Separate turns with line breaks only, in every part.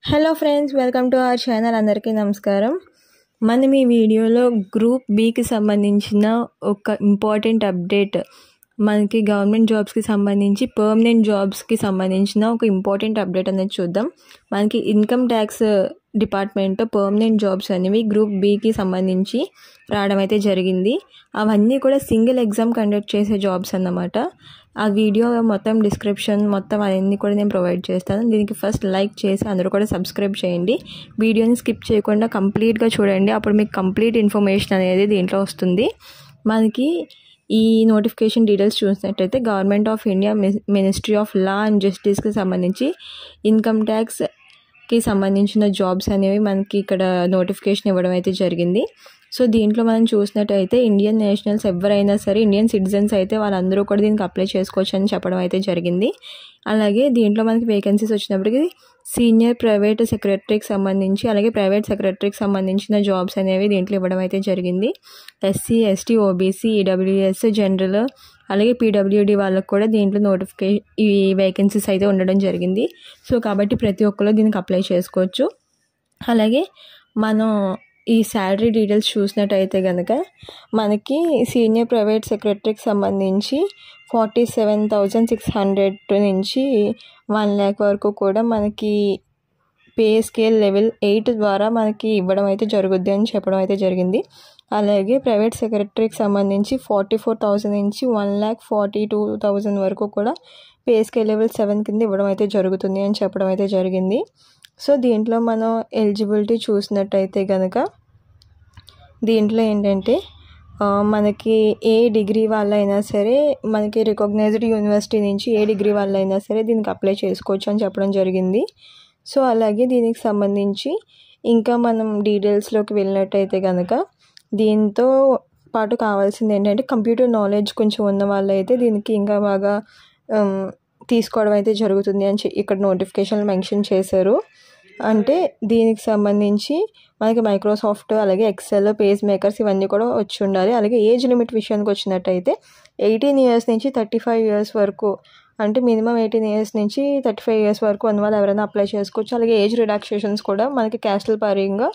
Hello friends, welcome to our channel. అందరికీ నమస్కారం. మనం ఈ వీడియోలో గ్రూప్ బికి సంబంధించిన ఒక ఇంపార్టెంట్ అప్డేట్, మనకి గవర్నమెంట్ జాబ్స్కి సంబంధించి పర్మనెంట్ జాబ్స్కి సంబంధించిన ఒక ఇంపార్టెంట్ అప్డేట్ అనేది చూద్దాం. మనకి ఇన్కమ్ ట్యాక్స్ డిపార్ట్మెంట్లో పర్మనెంట్ జాబ్స్ అనేవి గ్రూప్ బికి సంబంధించి రావడం అయితే జరిగింది. అవన్నీ కూడా సింగిల్ ఎగ్జామ్ కండక్ట్ చేసే జాబ్స్ అన్నమాట. ఆ వీడియో మొత్తం డిస్క్రిప్షన్ మొత్తం అవన్నీ కూడా నేను ప్రొవైడ్ చేస్తాను. దీనికి ఫస్ట్ లైక్ చేసి అందరూ కూడా సబ్స్క్రైబ్ చేయండి. వీడియోని స్కిప్ చేయకుండా కంప్లీట్గా చూడండి, అప్పుడు మీకు కంప్లీట్ ఇన్ఫర్మేషన్ అనేది దీంట్లో వస్తుంది. మనకి ఈ నోటిఫికేషన్ డీటెయిల్స్ చూసినట్టయితే government of India ministry of law and జస్టిస్కి సంబంధించి ఇన్కమ్ ట్యాక్స్కి సంబంధించిన జాబ్స్ అనేవి మనకి ఇక్కడ నోటిఫికేషన్ ఇవ్వడం అయితే జరిగింది. సో దీంట్లో మనం చూసినట్టయితే ఇండియన్ నేషనల్స్ ఎవరైనా సరే, ఇండియన్ సిటిజన్స్ అయితే వాళ్ళందరూ కూడా దీనికి అప్లై చేసుకోవచ్చు అని చెప్పడం అయితే జరిగింది. అలాగే దీంట్లో మనకి వేకెన్సీస్ వచ్చినప్పటికీ సీనియర్ ప్రైవేట్ సెక్రటరీకి సంబంధించి, అలాగే ప్రైవేట్ సెక్రటరీకి సంబంధించిన జాబ్స్ అనేవి దీంట్లో ఇవ్వడం అయితే జరిగింది. SC, ST, OBC, EWS, general, అలాగే పీడబ్ల్యూడి వాళ్ళకు కూడా దీంట్లో ఈ వేకెన్సీస్ అయితే ఉండడం జరిగింది. సో కాబట్టి ప్రతి ఒక్కరు దీనికి అప్లై చేసుకోవచ్చు. అలాగే మనం ఈ శాలరీ డీటెయిల్స్ చూసినట్టయితే కనుక మనకి సీనియర్ ప్రైవేట్ సెక్రటరీకి సంబంధించి 47,600 నుంచి 1,00,000 వరకు కూడా మనకి పే స్కేల్ లెవెల్ 8 ద్వారా మనకి ఇవ్వడం అయితే జరుగుద్ది అని చెప్పడం అయితే జరిగింది. అలాగే ప్రైవేట్ సెక్రటరీకి సంబంధించి 44,000 నుంచి 1,42,000 వరకు కూడా పే స్కేల్ లెవెల్ 7 కింద ఇవ్వడం అయితే జరుగుతుంది అని చెప్పడం అయితే జరిగింది. సో దీంట్లో మనం ఎలిజిబిలిటీ చూసినట్టయితే కనుక దీంట్లో ఏంటంటే మనకి ఏ డిగ్రీ వాళ్ళైనా సరే, మనకి రికగ్నైజ్డ్ యూనివర్సిటీ నుంచి ఏ డిగ్రీ వాళ్ళైనా సరే దీనికి అప్లై చేసుకోవచ్చు అని చెప్పడం జరిగింది. సో అలాగే దీనికి సంబంధించి ఇంకా మనం డీటెయిల్స్లోకి వెళ్ళినట్టయితే కనుక దీంతో పాటు కావాల్సింది ఏంటంటే కంప్యూటర్ నాలెడ్జ్ కొంచెం ఉన్న వాళ్ళైతే దీనికి ఇంకా బాగా తీసుకోవడం అయితే జరుగుతుంది అని ఇక్కడ నోటిఫికేషన్లో మెన్షన్ చేశారు. అంటే దీనికి సంబంధించి మనకి మైక్రోసాఫ్ట్, అలాగే ఎక్సెల్, పేజ్ మేకర్స్ ఇవన్నీ కూడా వచ్చి ఉండాలి. అలాగే ఏజ్ లిమిట్ విషయానికి వచ్చినట్టయితే 18 ఇయర్స్ నుంచి 35 ఇయర్స్ వరకు, అంటే మినిమం 18 ఇయర్స్ నుంచి 35 ఇయర్స్ వరకు ఉన్న వాళ్ళు ఎవరైనా అప్లై చేసుకోవచ్చు. అలాగే ఏజ్ రిలాక్సేషన్స్ కూడా మనకి క్యాస్టల్ పరంగా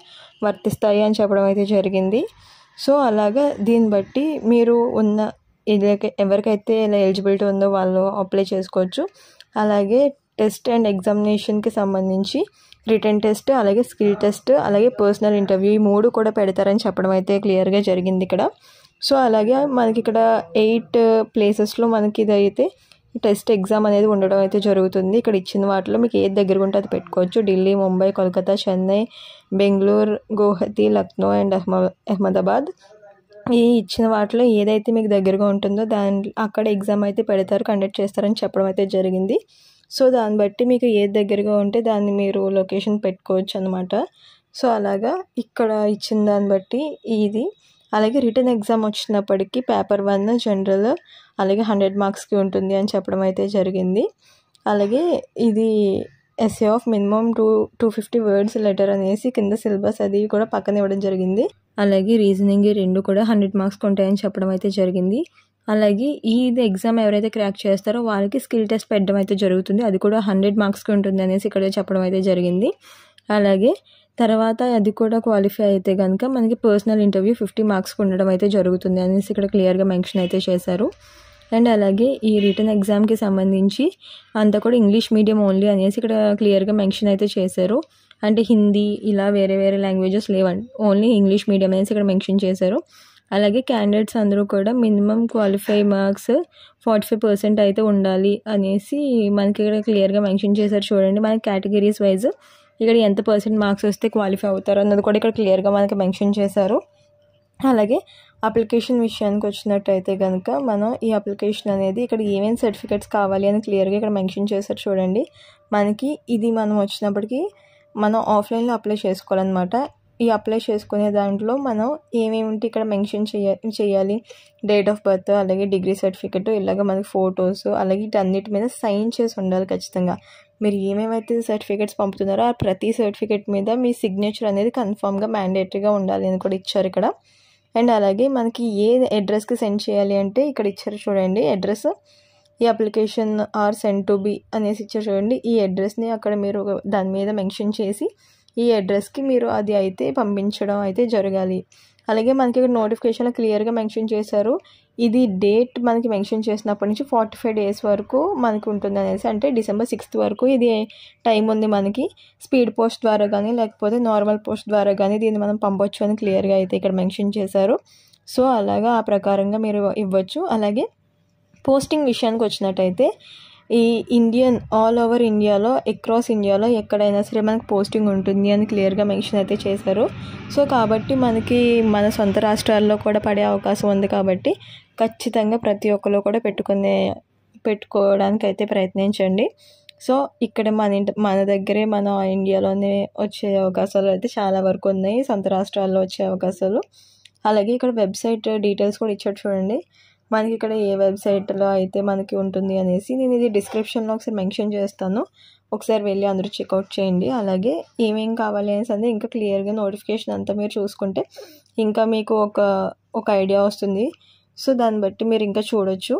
వర్తిస్తాయి అని చెప్పడం అయితే జరిగింది. సో అలాగా దీన్ని బట్టి మీరు ఉన్న ఎవరికైతే ఇలా ఎలిజిబిలిటీ ఉందో వాళ్ళు అప్లై చేసుకోవచ్చు. అలాగే టెస్ట్ అండ్ ఎగ్జామినేషన్కి సంబంధించి రిటన్ టెస్ట్, అలాగే స్కిల్ టెస్ట్, అలాగే పర్సనల్ ఇంటర్వ్యూ, ఈ 3 కూడా పెడతారని చెప్పడం అయితే క్లియర్గా జరిగింది ఇక్కడ. సో అలాగే మనకి ఇక్కడ 8 ప్లేసెస్లో మనకి ఇదైతే టెస్ట్ ఎగ్జామ్ అనేది ఉండడం అయితే జరుగుతుంది. ఇక్కడ ఇచ్చిన వాటిలో మీకు ఏది దగ్గరగా ఉంటే అది పెట్టుకోవచ్చు. ఢిల్లీ, ముంబై, కోల్కతా, చెన్నై, బెంగళూరు, గౌహతి, లక్నో అండ్ అహ్మదాబాద్, ఈ ఇచ్చిన వాటిలో ఏదైతే మీకు దగ్గరగా ఉంటుందో అక్కడ ఎగ్జామ్ అయితే పెడతారు, కండక్ట్ చేస్తారని చెప్పడం అయితే జరిగింది. సో దాన్ని బట్టి మీకు ఏది దగ్గరగా ఉంటే దాన్ని మీరు లొకేషన్ పెట్టుకోవచ్చు అనమాట. సో అలాగా ఇక్కడ ఇచ్చిన దాన్ని బట్టి ఇది. అలాగే రిటర్న్ ఎగ్జామ్ వచ్చినప్పటికీ పేపర్ 1 జనరల్ అలాగే 100 మార్క్స్కి ఉంటుంది అని చెప్పడం అయితే జరిగింది. అలాగే ఇది essay of minimum 250 words letter అనేసి కింద సిలబస్ అది కూడా పక్కన ఇవ్వడం జరిగింది. అలాగే రీజనింగ్ 2 కూడా 100 మార్క్స్కి ఉంటాయని చెప్పడం అయితే జరిగింది. అలాగే ఇది ఎగ్జామ్ ఎవరైతే క్రాక్ చేస్తారో వాళ్ళకి స్కిల్ టెస్ట్ పెట్టడం అయితే జరుగుతుంది, అది కూడా 100 మార్క్స్కి ఉంటుంది అనేసి ఇక్కడ చెప్పడం అయితే జరిగింది. అలాగే తర్వాత అది కూడా క్వాలిఫై అయితే కనుక మనకి పర్సనల్ ఇంటర్వ్యూ 50 మార్క్స్కి ఉండడం అయితే జరుగుతుంది అనేసి ఇక్కడ క్లియర్గా మెన్షన్ అయితే చేశారు. అండ్ అలాగే ఈ రిటర్న్ ఎగ్జామ్కి సంబంధించి అంతా కూడా ఇంగ్లీష్ మీడియం ఓన్లీ అనేసి ఇక్కడ క్లియర్గా మెన్షన్ అయితే చేశారు. అంటే హిందీ ఇలా వేరే వేరే లాంగ్వేజెస్ లేవండి, ఓన్లీ ఇంగ్లీష్ మీడియం అనేసి ఇక్కడ మెన్షన్ చేశారు. అలాగే క్యాండిడేట్స్ అందరూ కూడా మినిమం క్వాలిఫై మార్క్స్ 45% అయితే ఉండాలి అనేసి మనకి ఇక్కడ క్లియర్గా మెన్షన్ చేశారు. చూడండి మనకి కేటగిరీస్ వైజ్ ఇక్కడ ఎంత % మార్క్స్ వస్తే క్వాలిఫై అవుతారు అన్నది కూడా ఇక్కడ క్లియర్గా మనకి మెన్షన్ చేశారు. అలాగే అప్లికేషన్ విషయానికి వచ్చినట్టయితే కనుక మనం ఈ అప్లికేషన్ అనేది ఇక్కడ ఏమేమి సర్టిఫికేట్స్ కావాలి అని క్లియర్గా ఇక్కడ మెన్షన్ చేశారు. చూడండి మనకి ఇది మనం వచ్చినప్పటికీ మనం ఆఫ్లైన్లో అప్లై చేసుకోవాలన్నమాట. ఈ అప్లై చేసుకునే దాంట్లో మనం ఏమేమి ఉంటే ఇక్కడ మెన్షన్ చేయాలి, డేట్ ఆఫ్ బర్త్, అలాగే డిగ్రీ సర్టిఫికెట్, ఇలాగ మనకి ఫొటోస్, అలాగే వీటన్నిటి మీద సైన్ చేసి ఉండాలి ఖచ్చితంగా. మీరు ఏమేమైతే సర్టిఫికేట్స్ పంపుతున్నారో ఆ ప్రతి సర్టిఫికేట్ మీద మీ సిగ్నేచర్ అనేది కన్ఫామ్గా మ్యాండేటరీగా ఉండాలి అని కూడా ఇచ్చారు ఇక్కడ. అండ్ అలాగే మనకి ఏ అడ్రస్కి సెండ్ చేయాలి అంటే ఇక్కడ ఇచ్చారు చూడండి అడ్రస్. ఈ application are send to be అనేసి ఇచ్చారు చూడండి. ఈ అడ్రస్ని అక్కడ మీరు దాని మీద మెన్షన్ చేసి ఈ అడ్రస్కి మీరు అది అయితే పంపించడం అయితే జరగాలి. అలాగే మనకి ఇక్కడ నోటిఫికేషన్లో క్లియర్గా మెన్షన్ చేశారు, ఇది డేట్ మనకి మెన్షన్ చేసినప్పటి నుంచి 45 days వరకు మనకు ఉంటుంది అనేసి. అంటే December 6th వరకు ఇది టైం ఉంది మనకి. స్పీడ్ పోస్ట్ ద్వారా కానీ లేకపోతే నార్మల్ పోస్ట్ ద్వారా కానీ దీన్ని మనం పంపొచ్చు అని క్లియర్గా అయితే ఇక్కడ మెన్షన్ చేశారు. సో అలాగా ఆ ప్రకారంగా మీరు ఇవ్వచ్చు. అలాగే పోస్టింగ్ విషయానికి వచ్చినట్టయితే ఈ ఆల్ ఓవర్ ఇండియాలో, అక్రాస్ ఇండియాలో ఎక్కడైనా సరే మనకు పోస్టింగ్ ఉంటుంది అని క్లియర్గా మెన్షన్ అయితే చేశారు. సో కాబట్టి మనకి మన సొంత రాష్ట్రాల్లో కూడా పడే అవకాశం ఉంది. కాబట్టి ఖచ్చితంగా ప్రతి ఒక్కరు కూడా పెట్టుకోవడానికి అయితే ప్రయత్నించండి. సో ఇక్కడ మన దగ్గరే మన ఇండియాలోనే వచ్చే అవకాశాలు అయితే చాలా వరకు ఉన్నాయి, సొంత రాష్ట్రాల్లో వచ్చే అవకాశాలు. అలాగే ఇక్కడ వెబ్సైట్ డీటెయిల్స్ కూడా ఇచ్చాడు చూడండి. మనకి ఇక్కడ ఏ వెబ్సైట్లో అయితే మనకి ఉంటుంది అనేసి నేను ఇది డిస్క్రిప్షన్లో ఒకసారి మెన్షన్ చేస్తాను, ఒకసారి వెళ్ళి అందరూ చెక్అవుట్ చేయండి. అలాగే ఏమేం కావాలి అనేసి అంటే ఇంకా క్లియర్గా నోటిఫికేషన్ అంతా మీరు చూసుకుంటే ఇంకా మీకు ఒక ఐడియా వస్తుంది. సో దాన్ని బట్టి మీరు ఇంకా చూడొచ్చు.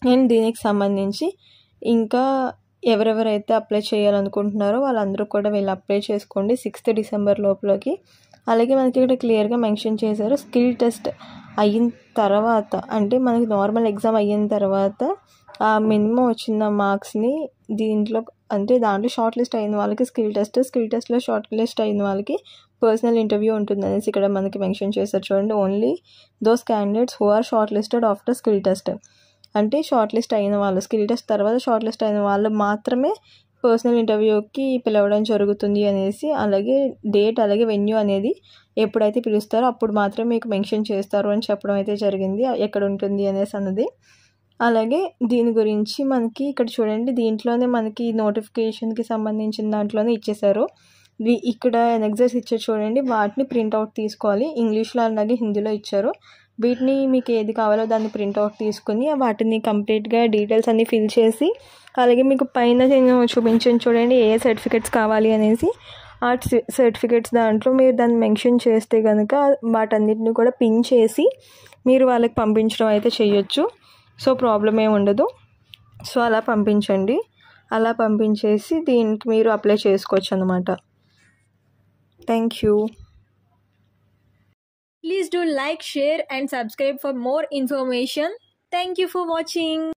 అండ్ దీనికి సంబంధించి ఇంకా ఎవరెవరైతే అప్లై చేయాలనుకుంటున్నారో వాళ్ళందరూ కూడా వెళ్ళి అప్లై చేసుకోండి 6th December లోపలికి. అలాగే మనకి ఇక్కడ క్లియర్గా మెన్షన్ చేశారు, స్కిల్ టెస్ట్ అయిన తర్వాత అంటే మనకి నార్మల్ ఎగ్జామ్ అయిన తర్వాత ఆ మినిమం వచ్చిన మార్క్స్ని దాంట్లో షార్ట్ లిస్ట్ అయిన వాళ్ళకి స్కిల్ టెస్ట్లో షార్ట్ లిస్ట్ అయిన వాళ్ళకి పర్సనల్ ఇంటర్వ్యూ ఉంటుంది అనేసి ఇక్కడ మనకి మెన్షన్ చేశారు చూడండి. Only those candidates who are short listed after skill test. అంటే షార్ట్ లిస్ట్ అయిన వాళ్ళు, స్కిల్ టెస్ట్ తర్వాత షార్ట్ లిస్ట్ అయిన వాళ్ళు మాత్రమే పర్సనల్ ఇంటర్వ్యూకి పిలవడం జరుగుతుంది అనేసి. అలాగే డేట్ అలాగే వెన్యూ అనేది ఎప్పుడైతే పిలుస్తారో అప్పుడు మాత్రమే మీకు మెన్షన్ చేస్తారు అని చెప్పడం అయితే జరిగింది, ఎక్కడ ఉంటుంది అనేసి అన్నది. అలాగే దీని గురించి మనకి ఇక్కడ చూడండి, దీంట్లోనే మనకి నోటిఫికేషన్కి సంబంధించిన దాంట్లోనే ఇచ్చేశారు. ఇక్కడ ఎనెక్సర్స్ ఇచ్చారు చూడండి, వాటిని ప్రింట్అవుట్ తీసుకోవాలి. ఇంగ్లీష్లో అలాగే హిందీలో ఇచ్చారు. వీటిని మీకు ఏది కావాలో దాన్ని ప్రింట్అవుట్ తీసుకుని వాటిని కంప్లీట్గా డీటెయిల్స్ అన్నీ ఫిల్ చేసి, అలాగే మీకు పైన నేను చూపించాను చూడండి ఏ సర్టిఫికెట్స్ కావాలి అనేసి. ఆ సర్టిఫికెట్స్ దాంట్లో మీరు దాన్ని మెన్షన్ చేస్తే కనుక వాటన్నిటిని కూడా పిన్ చేసి మీరు వాళ్ళకి పంపించడం అయితే చేయొచ్చు. సో ప్రాబ్లం ఏమి ఉండదు. సో అలా పంపించండి. అలా పంపించేసి దీనికి మీరు అప్లై చేసుకోవచ్చు అన్నమాట. Thank you.
Please do like, share and subscribe for more information. Thank you for watching.